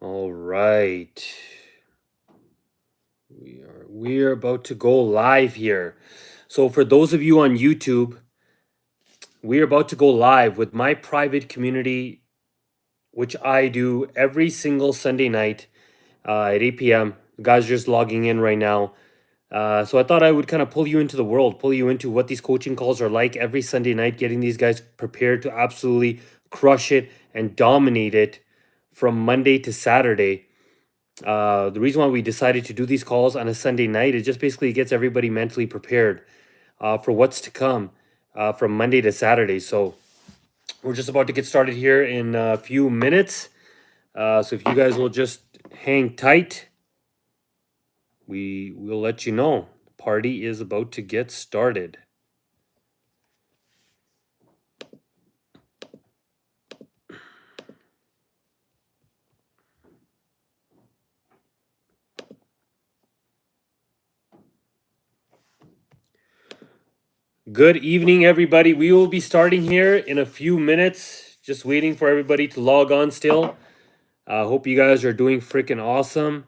All right. We are about to go live here. So for those of you on YouTube, we are about to go live with my private community, which I do every single Sunday night at 8 p.m. The guys are just logging in right now. So I thought I would kind of pull you into the world, pull you into what these coaching calls are like every Sunday night, getting these guys prepared to absolutely crush it and dominate it from Monday to Saturday. The reason why we decided to do these calls on a Sunday night is just basically gets everybody mentally prepared for what's to come from Monday to Saturday. So we're just about to get started here in a few minutes. So if you guys will just hang tight, we will let you know. The party is about to get started. Good evening, everybody. We will be starting here in a few minutes. Just waiting for everybody to log on still. Hope you guys are doing freaking awesome.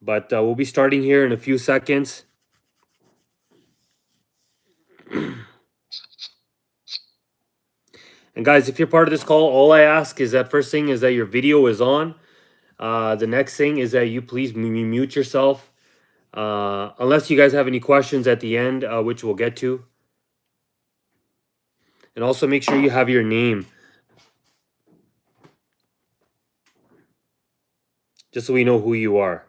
But we'll be starting here in a few seconds. And guys, if you're part of this call, all I ask is that first thing is that your video is on. The next thing is that you please mute yourself. Unless you guys have any questions at the end, which we'll get to. And also make sure you have your name. Just so we know who you are.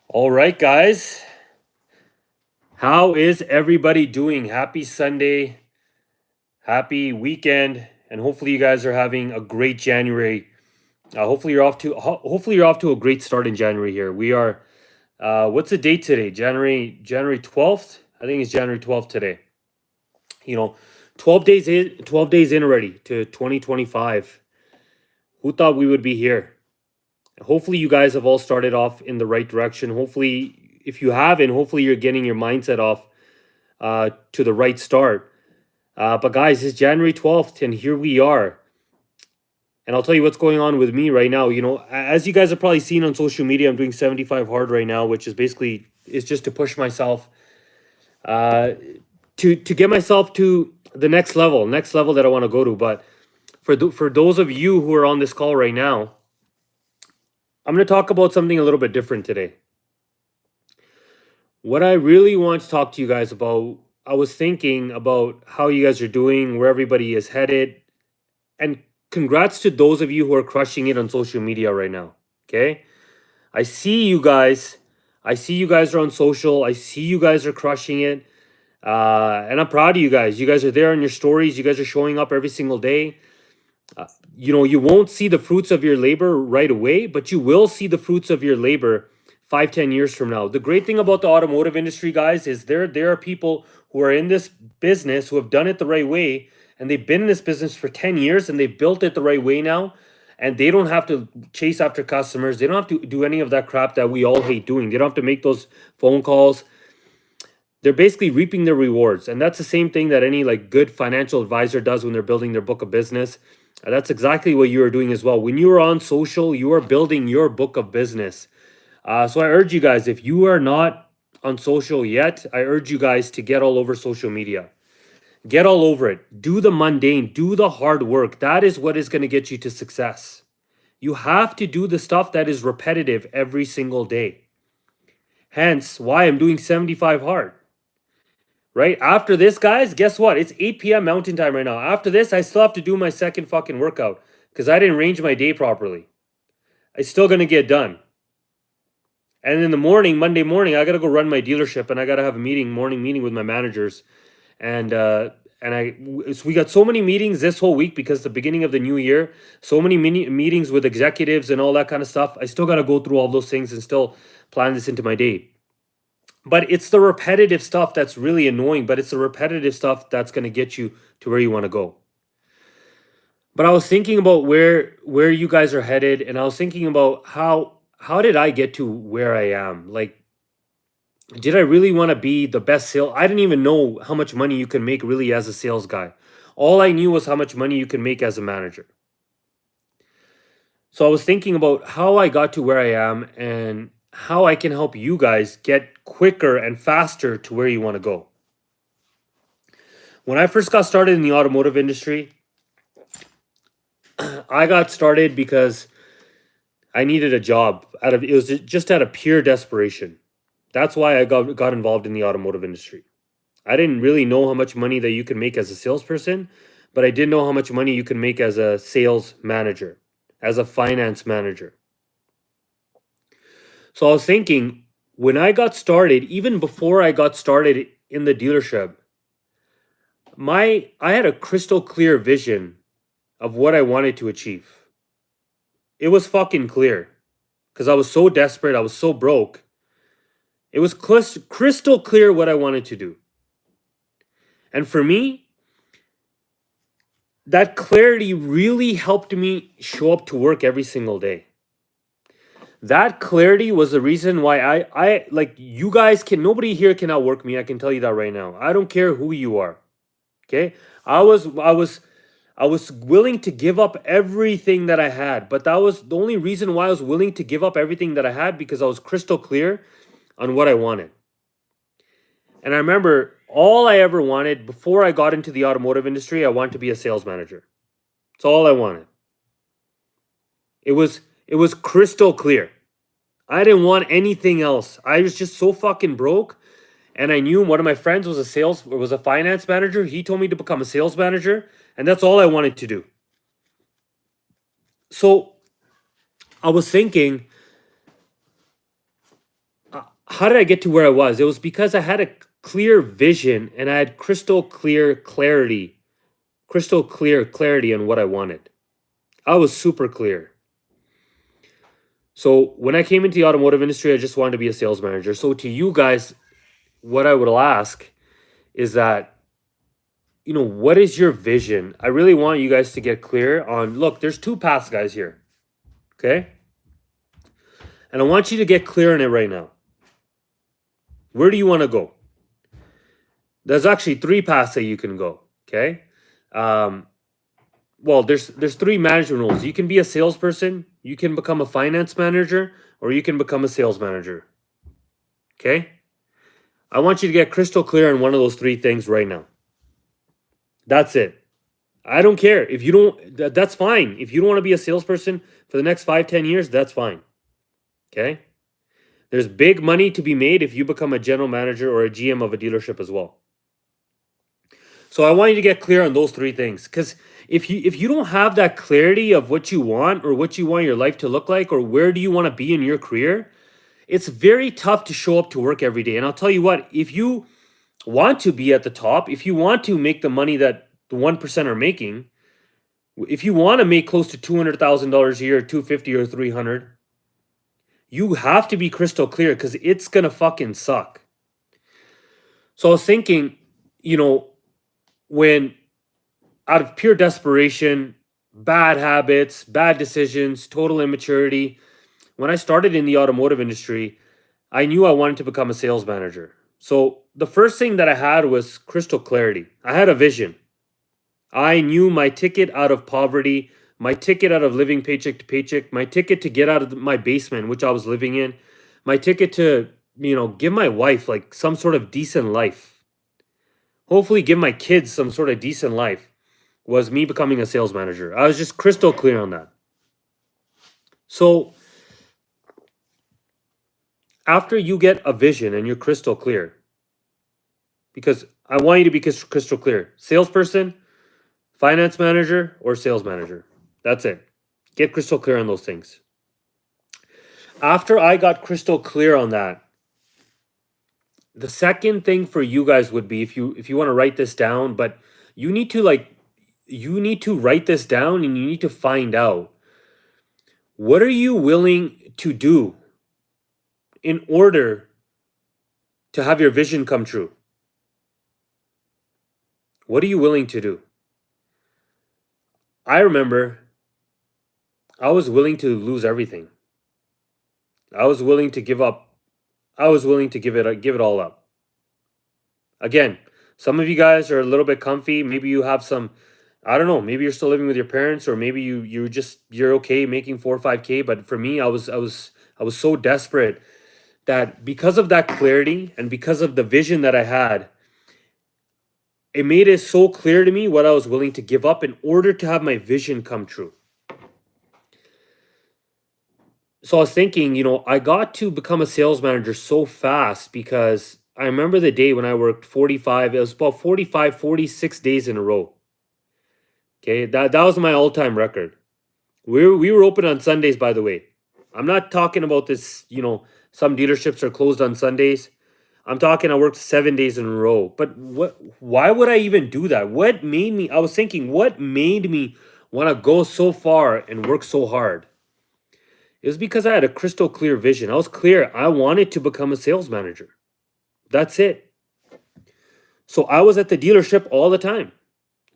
All right, guys. How is everybody doing? Happy Sunday. Happy weekend. And hopefully you guys are having a great January. Hopefully you're off to a great start in January here. We are what's the date today? January 12th? I think it's January 12th today. 12 days in already to 2025. Who thought we would be here? Hopefully you guys have all started off in the right direction. Hopefully, if you haven't, hopefully you're getting your mindset off to the right start. But guys, it's January 12th, and here we are. And I'll tell you what's going on with me right now. As you guys have probably seen on social media, I'm doing 75 hard right now, which is basically is just to push myself to get myself to the next level that I want to go to. But for those of you who are on this call right now, I'm going to talk about something a little bit different today. What I really want to talk to you guys about, I was thinking about how you guys are doing, where everybody is headed, and congrats to those of you who are crushing it on social media right now. Okay? I see you guys. I see you guys are on social. I see you guys are crushing it. And I'm proud of you guys. You guys are there on your stories. You guys are showing up every single day. You won't see the fruits of your labor right away, but you will see the fruits of your labor 5-10 years from now. The great thing about the automotive industry, guys, is there are people who are in this business who have done it the right way, and they've been in this business for 10 years and they built it the right way now, and they don't have to chase after customers. They don't have to do any of that crap that we all hate doing. They don't have to make those phone calls. They're basically reaping their rewards, and that's the same thing that any good financial advisor does when they're building their book of business. That's exactly what you are doing as well. When you are on social, you are building your book of business. So I urge you guys, if you are not on social yet, I urge you guys to get all over social media. Get all over it. Do the mundane, do the hard work. That is what is going to get you to success. You have to do the stuff that is repetitive every single day. Hence why I'm doing 75 hard. Right? After this, guys, guess what? It's 8 p.m. Mountain Time right now. After this, I still have to do my second fucking workout because I didn't arrange my day properly. It's still going to get done. And in the morning, Monday morning, I got to go run my dealership and I got to have a morning meeting with my managers. And So we got so many meetings this whole week because the beginning of the new year, so many meetings with executives and all that kind of stuff. I still got to go through all those things and still plan this into my day. But it's the repetitive stuff that's really annoying, but it's the repetitive stuff that's going to get you to where you want to go. But I was thinking about where you guys are headed, and I was thinking about how did I get to where I am? Like, did I really want to be the best sales? I didn't even know how much money you can make really as a sales guy. All I knew was how much money you can make as a manager. So I was thinking about how I got to where I am and how I can help you guys get quicker and faster to where you want to go. When I first got started in the automotive industry, I got started because I needed a job. It was just out of pure desperation. That's why I got involved in the automotive industry. I didn't really know how much money that you can make as a salesperson, but I did know how much money you can make as a sales manager, as a finance manager. So I was thinking, when I got started, even before I got started in the dealership, I had a crystal clear vision of what I wanted to achieve. It was fucking clear because I was so desperate, I was so broke. It was crystal clear what I wanted to do. And for me, that clarity really helped me show up to work every single day. That clarity was the reason why I like you guys nobody here can outwork me. I can tell you that right now. I don't care who you are. Okay? I was willing to give up everything that I had, but that was the only reason why I was willing to give up everything that I had, because I was crystal clear on what I wanted. And I remember all I ever wanted before I got into the automotive industry, I wanted to be a sales manager. That's all I wanted. It was crystal clear. I didn't want anything else. I was just so fucking broke. And I knew one of my friends was a finance manager. He told me to become a sales manager, and that's all I wanted to do. So I was thinking, how did I get to where I was? It was because I had a clear vision and I had crystal clear clarity on what I wanted. I was super clear. So when I came into the automotive industry, I just wanted to be a sales manager. So to you guys, what I would ask is that, what is your vision? I really want you guys to get clear on, look, there's two paths, guys, here. Okay? And I want you to get clear on it right now. Where do you want to go? There's actually three paths that you can go. Okay? Well, there's three management roles. You can be a salesperson, you can become a finance manager, or you can become a sales manager. Okay? I want you to get crystal clear on one of those three things right now. That's it. I don't care. If you don't, that's fine. If you don't want to be a salesperson for the next 5-10 years, that's fine. Okay? There's big money to be made if you become a general manager or a GM of a dealership as well. So I want you to get clear on those three things, because if you don't have that clarity of what you want or what you want your life to look like or where do you want to be in your career, it's very tough to show up to work every day. And I'll tell you what, if you want to be at the top, if you want to make the money that the 1% are making, if you want to make close to $200,000 a year, 250 or 300, you have to be crystal clear, because it's gonna fucking suck. So I was thinking, when out of pure desperation, bad habits, bad decisions, total immaturity, when I started in the automotive industry, I knew I wanted to become a sales manager. So the first thing that I had was crystal clarity. I had a vision. I knew my ticket out of poverty, my ticket out of living paycheck to paycheck, my ticket to get out of my basement, which I was living in, my ticket to, give my wife like some sort of decent life. Hopefully give my kids some sort of decent life, was me becoming a sales manager. I was just crystal clear on that. So after you get a vision and you're crystal clear, because I want you to be crystal clear, salesperson, finance manager, or sales manager. That's it. Get crystal clear on those things. After I got crystal clear on that, the second thing for you guys would be, if you want to write this down, but You need to write this down, and you need to find out, what are you willing to do in order to have your vision come true? What are you willing to do? I remember I was willing to lose everything. I was willing to give up. I was willing to give it all up. Again, some of you guys are a little bit comfy. Maybe you have some, I don't know, maybe you're still living with your parents, or maybe you're okay making 4 or 5K. But for me, I was so desperate that because of that clarity and because of the vision that I had, it made it so clear to me what I was willing to give up in order to have my vision come true. So I was thinking, I got to become a sales manager so fast because I remember the day when I worked 45, it was about 45, 46 days in a row. Okay, that was my all-time record. We were open on Sundays, by the way. I'm not talking about this, some dealerships are closed on Sundays. I'm talking I worked 7 days in a row. But why would I even do that? I was thinking, what made me want to go so far and work so hard? It was because I had a crystal clear vision. I was clear. I wanted to become a sales manager. That's it. So I was at the dealership all the time.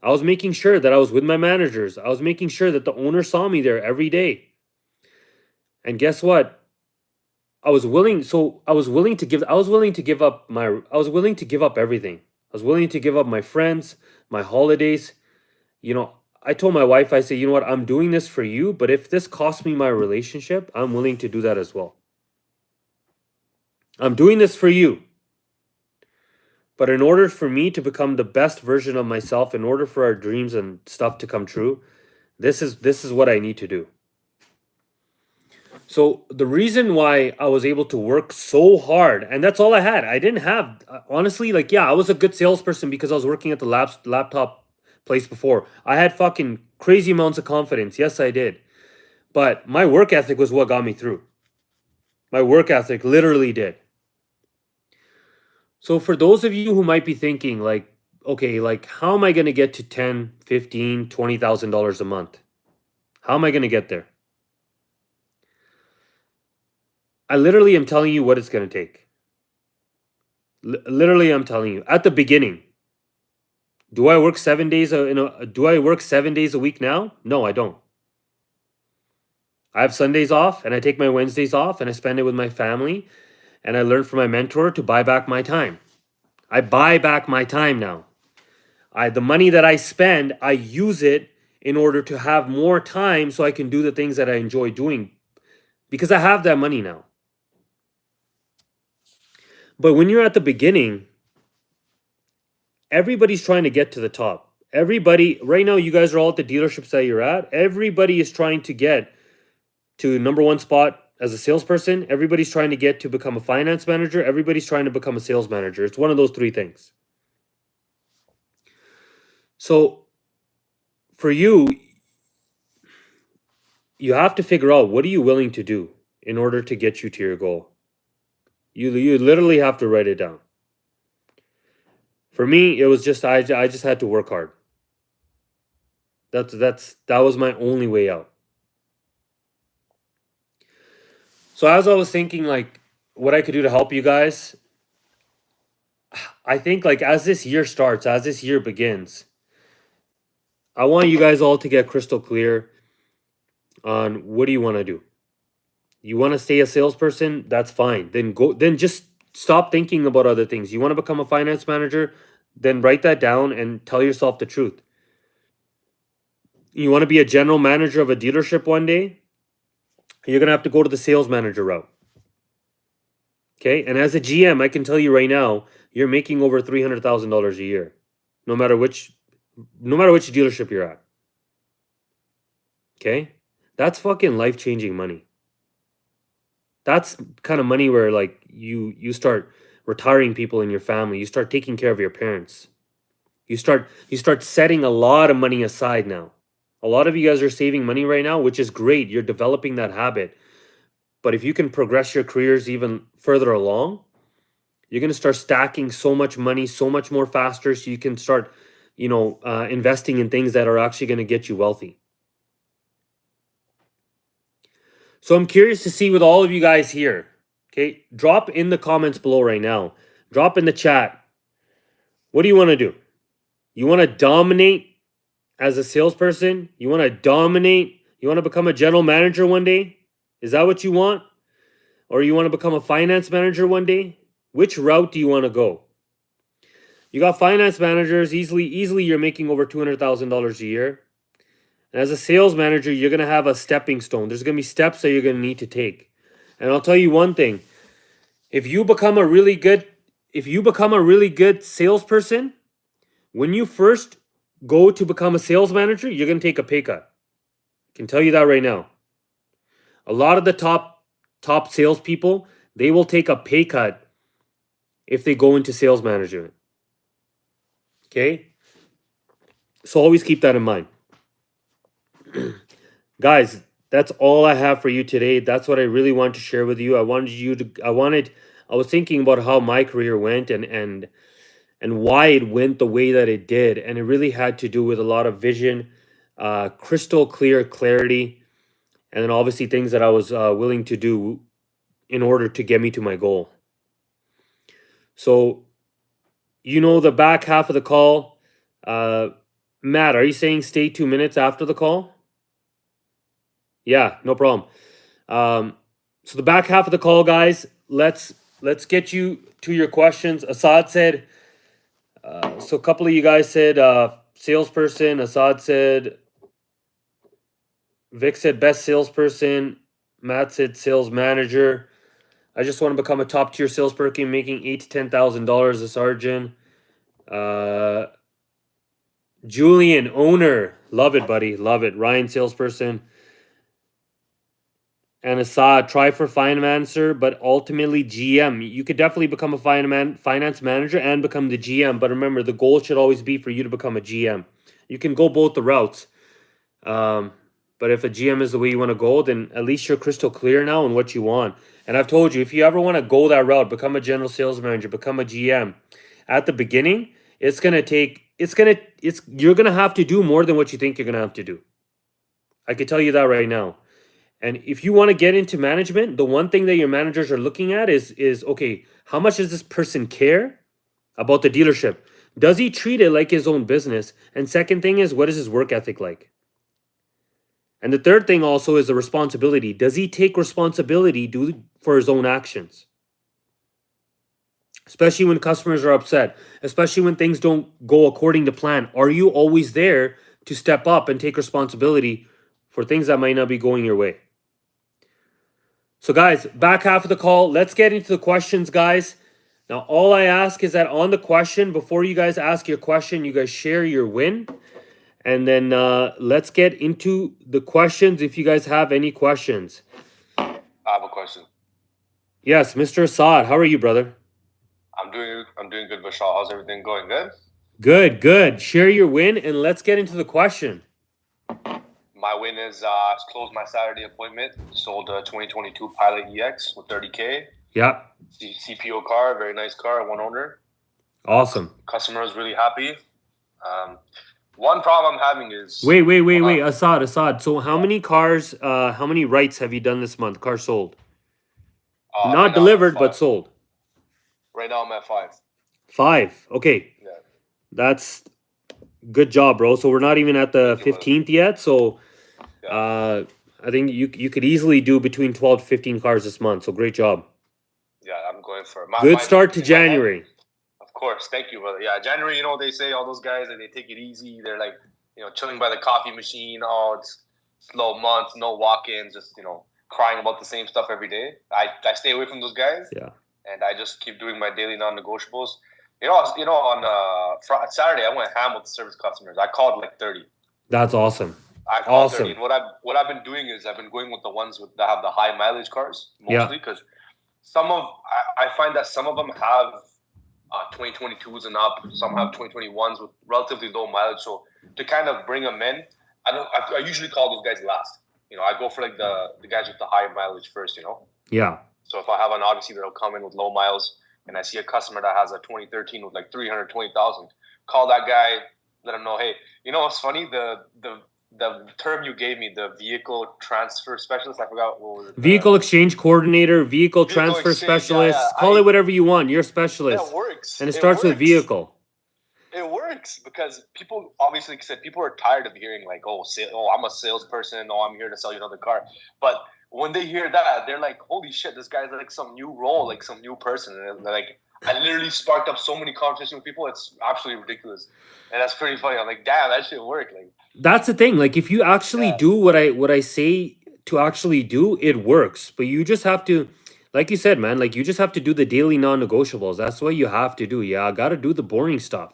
I was making sure that I was with my managers. I was making sure that the owner saw me there every day. And guess what? I was willing to give up everything. I was willing to give up my friends, my holidays. I told my wife, I said, you know what, I'm doing this for you, but if this costs me my relationship, I'm willing to do that as well. I'm doing this for you. But in order for me to become the best version of myself, in order for our dreams and stuff to come true, this is what I need to do. So the reason why I was able to work so hard, and that's all I had. I didn't have, honestly, I was a good salesperson because I was working at the laptop place before. I had fucking crazy amounts of confidence. Yes, I did. But my work ethic was what got me through. My work ethic literally did. So for those of you who might be thinking okay, how am I going to get to 10, 15, $20,000 a month? How am I going to get there? I literally am telling you what it's going to take. Literally, I'm telling you. At the beginning, do I work 7 days a week now? No, I don't. I have Sundays off, and I take my Wednesdays off, and I spend it with my family, and I learn from my mentor to buy back my time. I buy back my time now. The money that I spend, I use it in order to have more time so I can do the things that I enjoy doing because I have that money now. But when you're at the beginning, everybody's trying to get to the top. Everybody, right now, you guys are all at the dealerships that you're at. Everybody is trying to get to number one spot as a salesperson. Everybody's trying to get to become a finance manager. Everybody's trying to become a sales manager. It's one of those three things. So for you have to figure out, what are you willing to do in order to get you to your goal? You literally have to write it down. For me, it was just I just had to work hard. That was my only way out. So as I was thinking what I could do to help you guys, I think as this year starts, as this year begins, I want you guys all to get crystal clear on what do you want to do. You want to stay a salesperson? That's fine. Then just stop thinking about other things. You want to become a finance manager? Then write that down and tell yourself the truth. You want to be a general manager of a dealership one day? You're going to have to go to the sales manager route. Okay? And as a GM, I can tell you right now, you're making over $300,000 a year. No matter which dealership you're at. Okay? That's fucking life-changing money. That's kind of money where you start retiring people in your family. You start taking care of your parents. You start setting a lot of money aside now. A lot of you guys are saving money right now, which is great. You're developing that habit. But if you can progress your careers even further along, you're going to start stacking so much money, so much more faster. So you can start, investing in things that are actually going to get you wealthy. So I'm curious to see with all of you guys here. Okay, drop in the comments below right now. Drop in the chat. What do you want to do? You want to dominate as a salesperson? You want to dominate? You want to become a general manager one day? Is that what you want? Or you want to become a finance manager one day? Which route do you want to go? You got finance managers, easily you're making over $200,000 a year. And as a sales manager, you're going to have a stepping stone. There's going to be steps that you're going to need to take. And I'll tell you one thing. If you become a really good salesperson, when you first go to become a sales manager, you're going to take a pay cut. I can tell you that right now. A lot of the top salespeople, they will take a pay cut if they go into sales management. Okay? So always keep that in mind. Guys, that's all I have for you today. That's what I really wanted to share with you. I was thinking about how my career went and why it went the way that it did. And it really had to do with a lot of vision, crystal clear clarity, and then obviously things that I was willing to do in order to get me to my goal. So, the back half of the call, Matt, are you saying stay 2 minutes after the call? Yeah, no problem. So the back half of the call, guys, let's get you to your questions. Assad said, so a couple of you guys said salesperson. Assad said, Vic said best salesperson. Matt said sales manager. I just want to become a top tier salesperson, making $8,000 to $10,000 a sergeant. Julian, owner, love it, buddy, love it. Ryan, salesperson. And Assad, try for financer, but ultimately GM. You could definitely become a finance manager and become the GM. But remember, the goal should always be for you to become a GM. You can go both the routes. But if a GM is the way you want to go, then at least you're crystal clear now on what you want. And I've told you, if you ever want to go that route, become a general sales manager, become a GM, at the beginning, you're gonna have to do more than what you think you're gonna have to do. I can tell you that right now. And if you want to get into management, the one thing that your managers are looking at is okay, how much does this person care about the dealership? Does he treat it like his own business? And second thing is, what is his work ethic like? And the third thing also is the responsibility. Does he take responsibility for his own actions? Especially when customers are upset, especially when things don't go according to plan. Are you always there to step up and take responsibility for things that might not be going your way? So guys, back half of the call, let's get into the questions, guys. Now, all I ask is that on the question, before you guys ask your question, you guys share your win. And then let's get into the questions if you guys have any questions. I have a question. Yes, Mr. Assad, how are you, brother? I'm doing good, Vishal. How's everything going? Good? Good. Share your win and let's get into the question. My win is closed my Saturday appointment. Sold a 2022 Pilot EX with 30K. Yeah. CPO car, very nice car, one owner. Awesome. Customer is really happy. One problem I'm having is... Wait. Assad. So how many cars, how many rights have you done this month? Cars sold? Not right delivered, but sold. Right now I'm at 5. 5. Okay. Yeah. That's good job, bro. So we're not even at the 15th yet. So I think you could easily do between 12 to 15 cars this month. So great job. Yeah, I'm going for it. Good start to January. Of course. Thank you, brother. Yeah, January, they say all those guys, and they take it easy. They're like, chilling by the coffee machine. Oh, it's slow months, no walk-ins, just, crying about the same stuff every day. I stay away from those guys. Yeah. And I just keep doing my daily non-negotiables. On Saturday, I went ham with the service customers. I called like 30. That's awesome. I called 30. And what I've been doing is I've been going with the ones that have the high mileage cars, mostly, because I find that some of them have 2022s and up. Some have 2021s with relatively low mileage. So to kind of bring them in, I usually call those guys last. I go for like the guys with the higher mileage first. Yeah. So if I have an Odyssey that'll come in with low miles, and I see a customer that has a 2013 with like 320,000, call that guy, let them know, hey, you know what's funny? The term you gave me, the vehicle transfer specialist, I forgot what was it. Vehicle exchange coordinator, vehicle transfer exchange, specialist, call it whatever you want. You're a specialist. It works. And it starts with vehicle. It works because people obviously said people are tired of hearing like, oh, I'm a salesperson. Oh, I'm here to sell you another car. But when they hear that, they're like, holy shit, this guy's like some new role, like some new person. And they're like, I literally sparked up so many conversations with people. It's absolutely ridiculous. And that's pretty funny. I'm like, damn, that shit worked. Like, that's the thing. Like, if you actually do what I say to actually do, it works. But you just have to, like you said, man, like you just have to do the daily non-negotiables. That's what you have to do. Yeah, I got to do the boring stuff.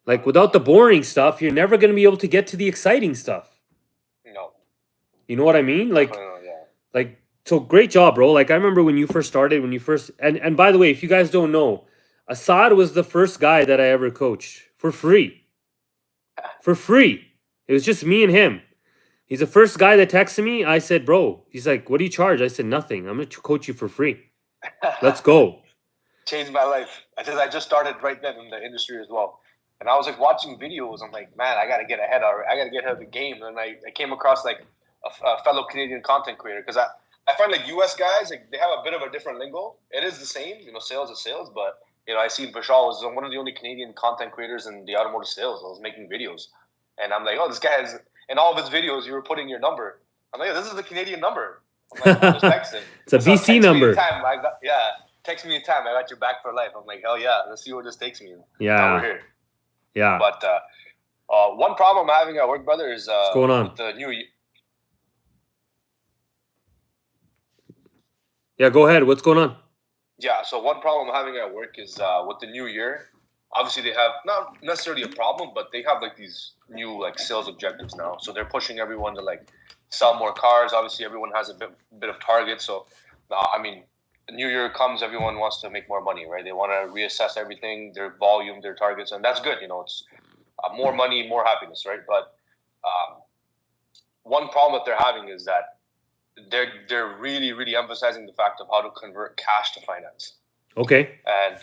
Like, without the boring stuff, you're never going to be able to get to the exciting stuff. No. You know what I mean? Like, like, so great job, bro. Like, I remember when you first started, and by the way, if you guys don't know, Assad was the first guy that I ever coached for free. For free. It was just me and him. He's the first guy that texted me. I said, bro, he's like, what do you charge? I said, nothing. I'm going to coach you for free. Let's go. Changed my life. I just started right then in the industry as well. And I was like watching videos. I'm like, man, I got to get ahead of the game. And I came across like a fellow Canadian content creator because I find like US guys, like they have a bit of a different lingo. It is the same, sales is sales. But, I seen Vishal was one of the only Canadian content creators in the automotive sales. I was making videos. And I'm like, oh, this guy has, in all of his videos, you were putting your number. I'm like, this is the Canadian number. I'm like, just text it. It's a BC number. Text me a time. I got your back for life. I'm like, hell yeah. Let's see where this takes me. Yeah. Now we're here. Yeah. But one problem I'm having at work, brother, is what's going on? With the new. Yeah, go ahead. What's going on? Yeah. So one problem I'm having at work is with the new year. Obviously, they have not necessarily a problem, but they have like these new like sales objectives now. So they're pushing everyone to like sell more cars. Obviously, everyone has a bit of targets. So, the new year comes, everyone wants to make more money, right? They want to reassess everything, their volume, their targets, and that's good. It's more money, more happiness, right? But one problem that they're having is that they're really, really emphasizing the fact of how to convert cash to finance. Okay. And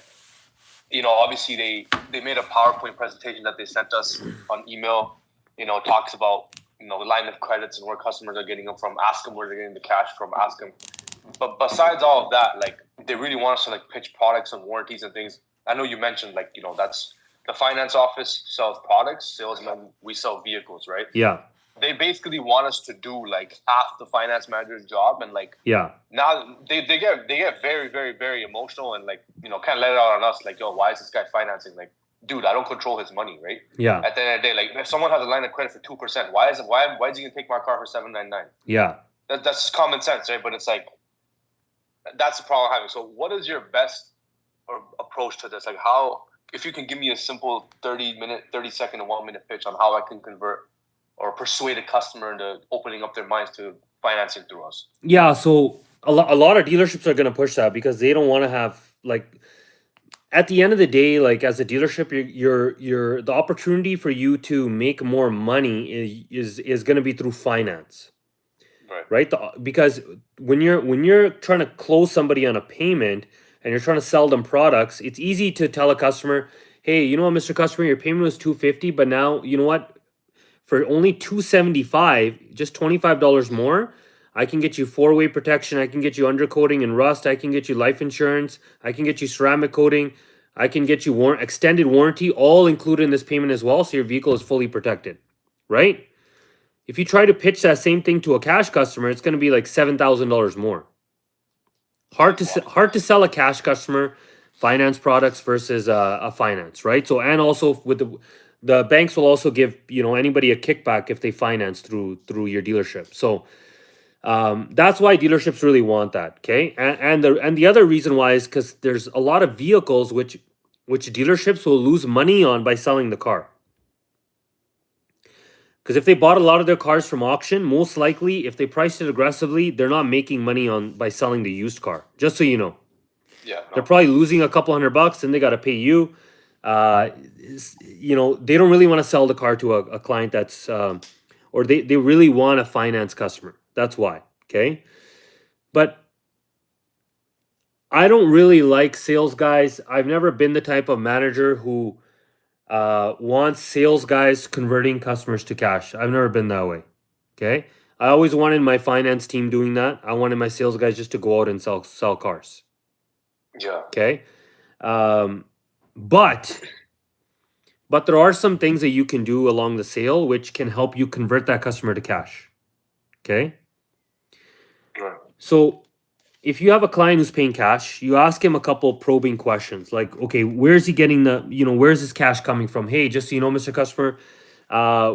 obviously they made a PowerPoint presentation that they sent us on email. Talks about the line of credits and where customers are getting them from. Ask them where they're getting the cash from. Ask them. But besides all of that, like they really want us to like pitch products and warranties and things. I know you mentioned like that's the finance office sells products, salesmen we sell vehicles, right? Yeah. They basically want us to do like half the finance manager's job, and like now they get very, very, very emotional and like kind of let it out on us like, yo, why is this guy financing? Like, dude, I don't control his money, right? Yeah. At the end of the day, like if someone has a line of credit for 2%, why is he gonna take my car for $799? Yeah. That's just common sense, right? But it's like that's the problem I'm having. So what is your best approach to this? Like if you can give me a simple 30-second to 1 minute pitch on how I can convert or persuade a customer into opening up their minds to financing through us. Yeah, so a lot of dealerships are going to push that because they don't want to have like at the end of the day, like as a dealership, you're the opportunity for you to make more money is going to be through finance. Right? Because when you're trying to close somebody on a payment and you're trying to sell them products, it's easy to tell a customer, hey, you know what, Mr. Customer, your payment was $250, but now you know what? For only $275, just $25 more, I can get you 4-way protection. I can get you undercoating and rust. I can get you life insurance. I can get you ceramic coating. I can get you extended warranty, all included in this payment as well, so your vehicle is fully protected, right? If you try to pitch that same thing to a cash customer, it's going to be like $7,000 more. Hard to sell a cash customer finance products versus a finance, right? So, and also with the banks will also give anybody a kickback if they finance through your dealership. So that's why dealerships really want that. Okay, and the other reason why is because there's a lot of vehicles which dealerships will lose money on by selling the car. Because if they bought a lot of their cars from auction, most likely if they priced it aggressively, they're not making money by selling the used car. Just so you know. Yeah. They're probably losing a couple $100 and they got to pay you. They don't really want to sell the car to a client that's or they really want a finance customer. That's why. Okay. But I don't really like sales guys. I've never been the type of manager who wants sales guys converting customers to cash. I've never been that way. Okay. I always wanted my finance team doing that. I wanted my sales guys just to go out and sell cars. Yeah. Okay. But there are some things that you can do along the sale which can help you convert that customer to cash. Okay. Right. So if you have a client who's paying cash, you ask him a couple probing questions like, okay, where's he getting where's his cash coming from? Hey, just so you know, Mr. Customer,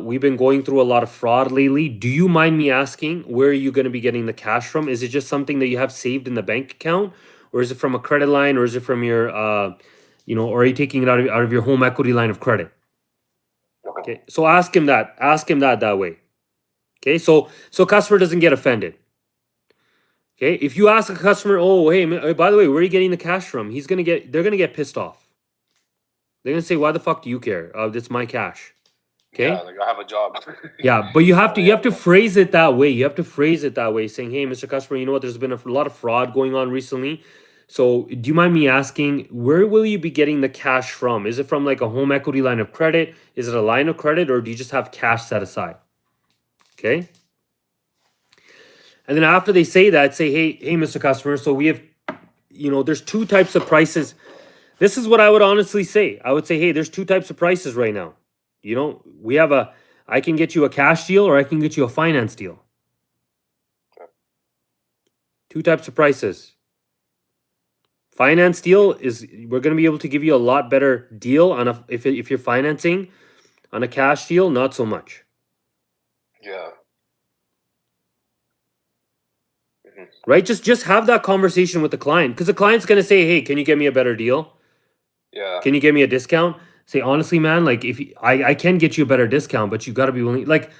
we've been going through a lot of fraud lately. Do you mind me asking where are you going to be getting the cash from? Is it just something that you have saved in the bank account, or is it from a credit line, or is it from your, or are you taking it out of your home equity line of credit? Okay, so ask him that. Ask him that way. Okay, so customer doesn't get offended. Okay, if you ask a customer, oh hey, by the way, where are you getting the cash from? They're gonna get pissed off. They're gonna say, why the fuck do you care? It's my cash. Okay. Yeah, like I have a job. Yeah, but you have to phrase it that way. You have to phrase it that way, saying, "Hey, Mr. Customer, you know what? There's been a lot of fraud going on recently. So, do you mind me asking, where will you be getting the cash from? Is it from like a home equity line of credit? Is it a line of credit, or do you just have cash set aside?" Okay. And then after they say that, say, "Hey, Mr. Customer, so we have, there's two types of prices." This is what I would honestly say. I would say, "Hey, there's two types of prices right now. We have I can get you a cash deal or I can get you a finance deal. Two types of prices. Finance deal is we're going to be able to give you a lot better deal on if you're financing. On a cash deal, not so much." Yeah. Right? Just have that conversation with the client, because the client's going to say, "Hey, can you get me a better deal? Yeah. Can you give me a discount?" Say, "Honestly, man, like if I can get you a better discount, but you got to be willing." Like,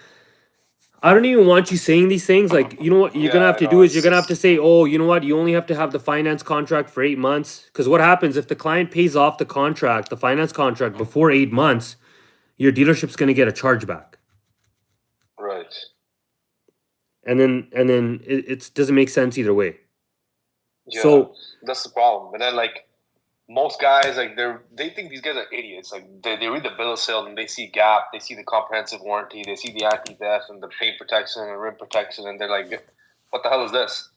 I don't even want you saying these things. Like, you know what you're gonna have to do is you're gonna have to say, "Oh, you know what? You only have to have the finance contract for 8 months." Because what happens if the client pays off the finance contract before 8 months, your dealership's gonna get a chargeback. Right. And then it doesn't make sense either way. Yeah, So that's the problem. And then like most guys, like they think these guys are idiots. Like they read the bill of sale and they see gap, they see the comprehensive warranty, they see the anti-theft and the paint protection and rim protection, and they're like, "What the hell is this?"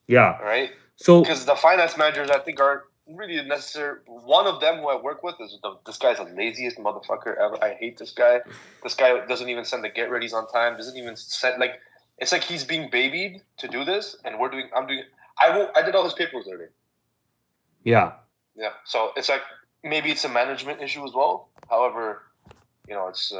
yeah. Right. So because the finance managers, I think, aren't really necessary. One of them who I work with is this guy's the laziest motherfucker ever. I hate this guy. This guy doesn't even send the get readies on time. Doesn't even send like it's like he's being babied to do this, and I did all his paperwork already. yeah. Yeah. So it's like maybe it's a management issue as well. However, it's